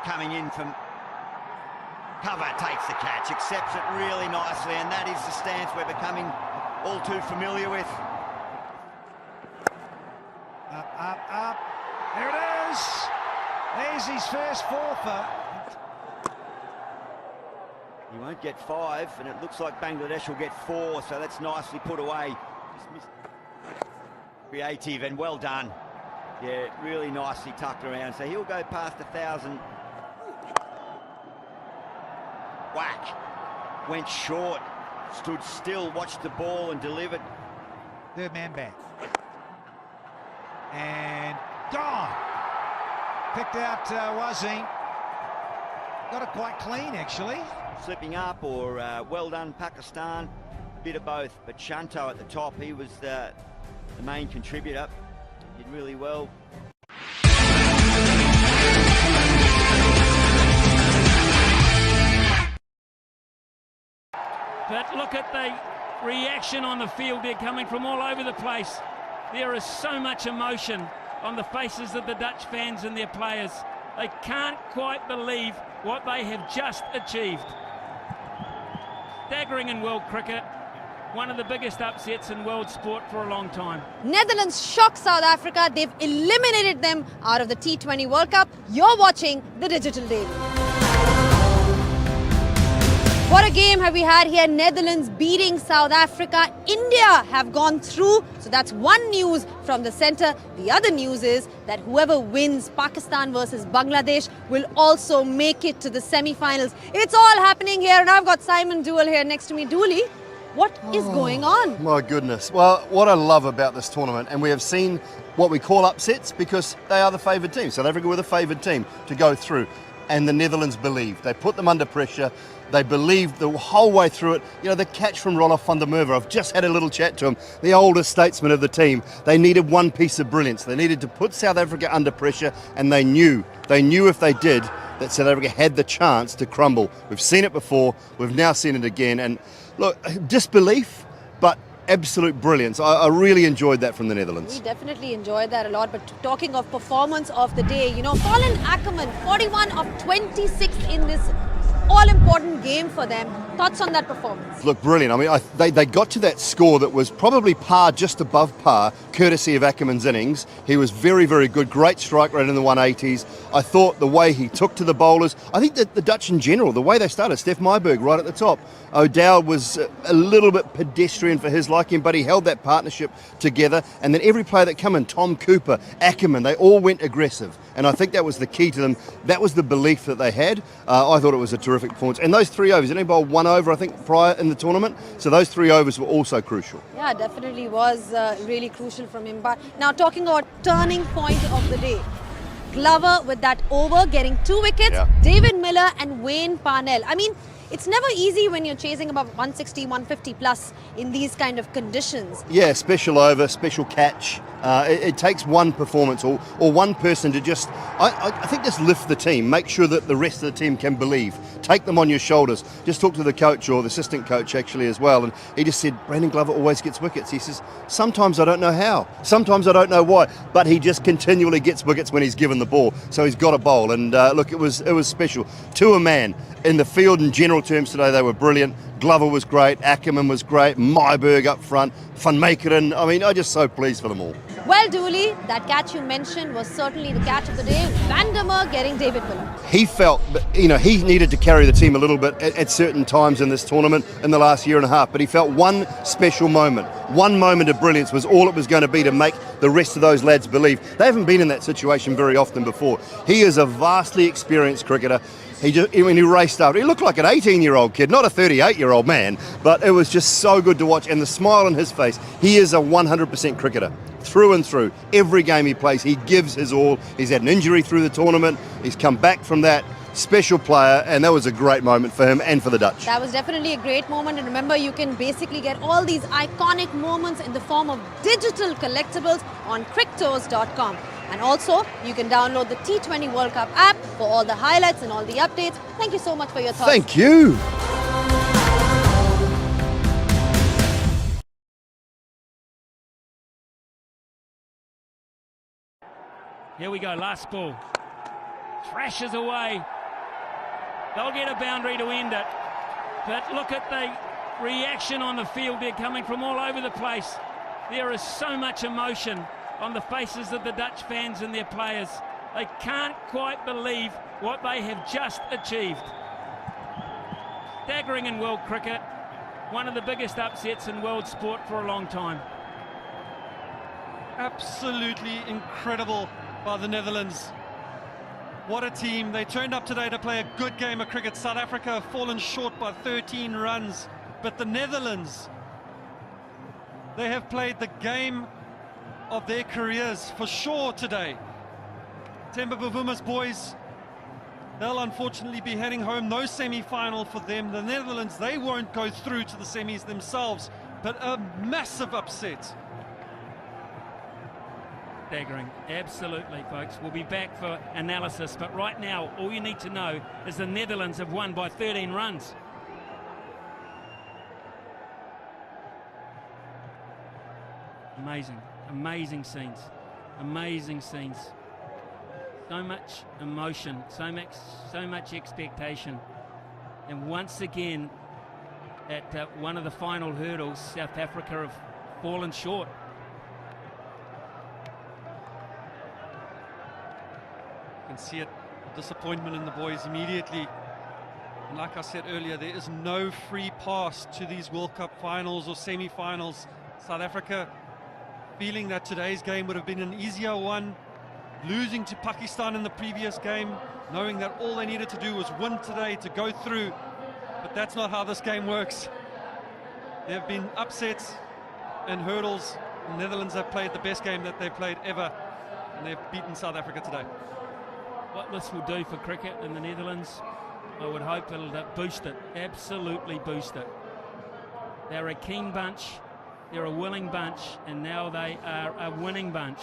Coming in from cover, takes the catch, accepts it really nicely, and that is the stance we're becoming all too familiar with. Up. There it is. There's his first fourfer. He won't get 5, and it looks like Bangladesh will get 4, so that's nicely put away. Creative and well done. Yeah, really nicely tucked around, so he'll go past 1,000. Whack. Went short, stood still, watched the ball and delivered. Third man back. And gone. Picked out Wazim. Got it quite clean, actually. Slipping up or well done, Pakistan. Bit of both, but Shanto at the top, he was the main contributor. Did really well. But look at the reaction on the field. They're coming from all over the place. There is so much emotion on the faces of the Dutch fans and their players. They can't quite believe what they have just achieved. Staggering in world cricket. One of the biggest upsets in world sport for a long time. Netherlands shocked South Africa. They've eliminated them out of the T20 World Cup. You're watching the Digital Daily. What a game have we had here. Netherlands beating South Africa. India have gone through. So that's one news from the centre. The other news is that whoever wins Pakistan versus Bangladesh will also make it to the semi-finals. It's all happening here, and I've got Simon Dooley here next to me. Dooley, what is going on? My goodness. Well, what I love about this tournament, and we have seen what we call upsets because they are the favoured team. South Africa were the favoured team to go through, and the Netherlands believed. They put them under pressure. They believed the whole way through it. You know, the catch from Rolf van der Merwe, I've just had a little chat to him, the oldest statesman of the team. They needed one piece of brilliance. They needed to put South Africa under pressure, and they knew if they did, that South Africa had the chance to crumble. We've seen it before, we've now seen it again, and look, disbelief, but absolute brilliance. I really enjoyed that from the Netherlands. We definitely enjoyed that a lot, but talking of performance of the day, you know, Colin Ackerman, 41 of 26 in this all-important game for them. Thoughts on that performance? Look, brilliant. I mean, they got to that score that was probably par, just above par, courtesy of Ackerman's innings. He was very, very good. Great strike rate in the 180s. I thought the way he took to the bowlers, I think that the Dutch in general, the way they started, Stef Myburgh right at the top. O'Dowd was a little bit pedestrian for his liking, but he held that partnership together. And then every player that came in, Tom Cooper, Ackerman, they all went aggressive. And I think that was the key to them. That was the belief that they had. I thought it was a terrific performance. And those 3 overs, any bowled 1 over, I think, prior in the tournament. So those 3 overs were also crucial. Yeah, definitely was really crucial from him. But now talking about turning point of the day. Glover with that over, getting 2 wickets. Yeah. David Miller and Wayne Parnell. I mean, it's never easy when you're chasing about 160, 150 plus in these kind of conditions. Yeah, special over, special catch. It takes one performance or one person to just, I think, just lift the team, make sure that the rest of the team can believe. Take them on your shoulders. Just talk to the coach or the assistant coach actually as well, and he just said, Brandon Glover always gets wickets. He says, sometimes I don't know how, sometimes I don't know why, but he just continually gets wickets when he's given the ball, so he's got a bowl. And look, it was special. To a man, in the field in general terms today, they were brilliant. Glover was great, Ackerman was great, Myburgh up front, Van Meekeren. I mean, I'm just so pleased for them all. Well, Dooley, that catch you mentioned was certainly the catch of the day. Van der Merwe getting David Miller. He felt that, you know, he needed to carry the team a little bit at certain times in this tournament in the last year and a half, but he felt one special moment, one moment of brilliance was all it was going to be to make the rest of those lads believe. They haven't been in that situation very often before. He is a vastly experienced cricketer. When he raced up, he looked like an 18-year-old kid, not a 38-year-old man, but it was just so good to watch, and the smile on his face. He is a 100% cricketer, through and through. Every game he plays, he gives his all. He's had an injury through the tournament, he's come back from that. Special player, and that was a great moment for him and for the Dutch. That was definitely a great moment, and remember, you can basically get all these iconic moments in the form of digital collectibles on cricktours.com. And also, you can download the T20 World Cup app for all the highlights and all the updates. Thank you so much for your thoughts. Thank you. Here we go, last ball. thrashes away. They'll get a boundary to end it. But look at the reaction on the field. They're coming from all over the place. There is so much emotion on the faces of the Dutch fans and their players. They can't quite believe what they have just achieved. Staggering in world cricket. One of the biggest upsets in world sport for a long time. Absolutely incredible by the Netherlands. What a team. They turned up today to play a good game of cricket. South Africa have fallen short by 13 runs. But the Netherlands, they have played the game of their careers for sure today. Temba Bavuma's boys, they'll unfortunately be heading home. No semi-final for them. The Netherlands, they won't go through to the semis themselves. But a massive upset. Staggering, absolutely, folks. We'll be back for analysis, but right now all you need to know is the Netherlands have won by 13 runs. Amazing, amazing scenes, amazing scenes. So much emotion, so much expectation, and once again at one of the final hurdles, South Africa have fallen short. You can see it, disappointment in the boys immediately. And like I said earlier, there is no free pass to these World Cup finals or semi-finals. South Africa feeling that today's game would have been an easier one, losing to Pakistan in the previous game, knowing that all they needed to do was win today to go through. But that's not how this game works. There have been upsets and hurdles. The Netherlands have played the best game that they've played ever, and they've beaten South Africa today. What this will do for cricket in the Netherlands, I would hope it'll boost it, absolutely boost it. They're a keen bunch, they're a willing bunch, and now they are a winning bunch.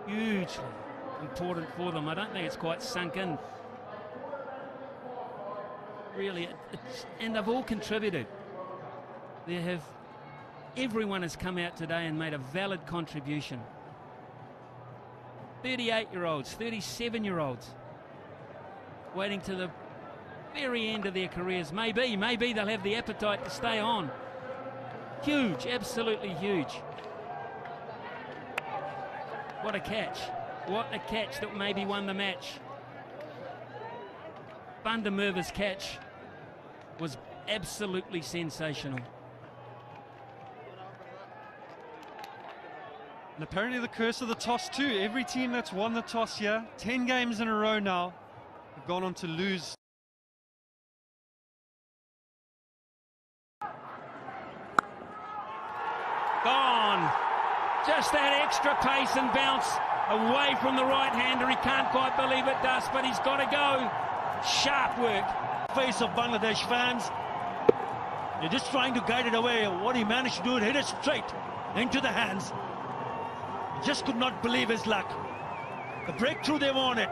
Hugely important for them. I don't think it's quite sunk in. Really, and they've all contributed. Everyone has come out today and made a valid contribution. 38-year-olds, 37-year-olds, waiting to the very end of their careers. Maybe they'll have the appetite to stay on. Huge, absolutely huge. What a catch. What a catch that maybe won the match. Van der Merwe's catch was absolutely sensational. And apparently the curse of the toss too. Every team that's won the toss here, 10 games in a row now, have gone on to lose. Gone. Just that extra pace and bounce away from the right-hander. He can't quite believe it, Dust, but he's got to go. Sharp work. Face of Bangladesh fans. They're just trying to guide it away. What he managed to do, hit it straight into the hands. Just could not believe his luck. The breakthrough they wanted.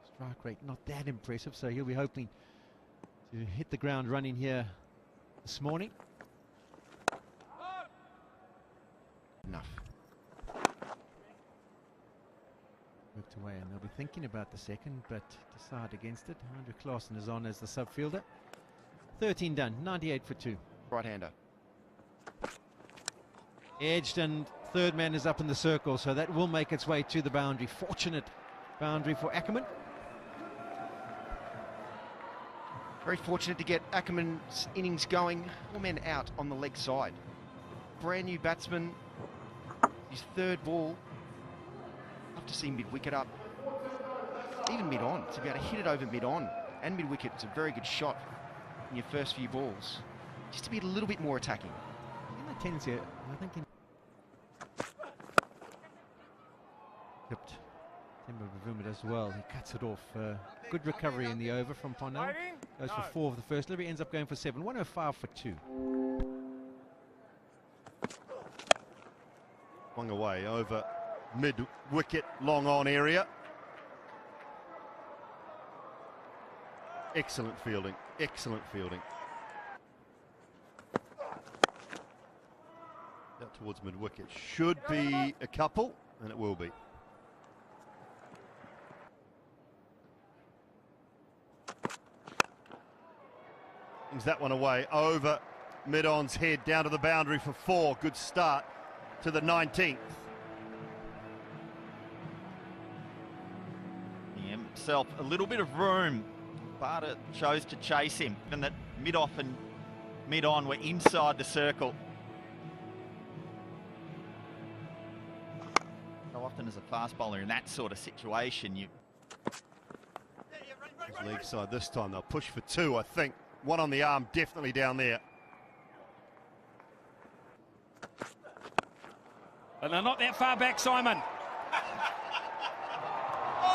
Strike rate not that impressive, so he'll be hoping to hit the ground running here this morning. Enough. Worked away, and they'll be thinking about the second, but decide against it. Andrew Claassen is on as the subfielder. 13 done, 98 for 2. Right-hander. Edged, and third man is up in the circle, so that will make its way to the boundary. Fortunate boundary for Ackerman. Very fortunate to get Ackerman's innings going. 4 men out on the leg side. Brand new batsman. His third ball. Love to see mid-wicket up. Even mid-on. To be able to hit it over mid-on and mid-wicket, it's a very good shot in your first few balls. Just to be a little bit more attacking. In the tendency, I think Tipped. Temba Bavuma does well. He cuts it off. Good recovery in the over from Parnell. Goes for 4 of the first. Libby ends up going for 7. 105 for 2. Swung away over mid-wicket, long on area. Excellent fielding. Excellent fielding. towards mid-wicket. Should be a couple, and it will be. Brings that one away over mid-on's head, down to the boundary for 4. Good start to the 19th. Himself a little bit of room. Barter chose to chase him, given that mid-off and mid-on were inside the circle. So often as a fast bowler in that sort of situation, you... Leg side this time, they'll push for 2, I think. One on the arm, definitely down there. And they're not that far back, Simon.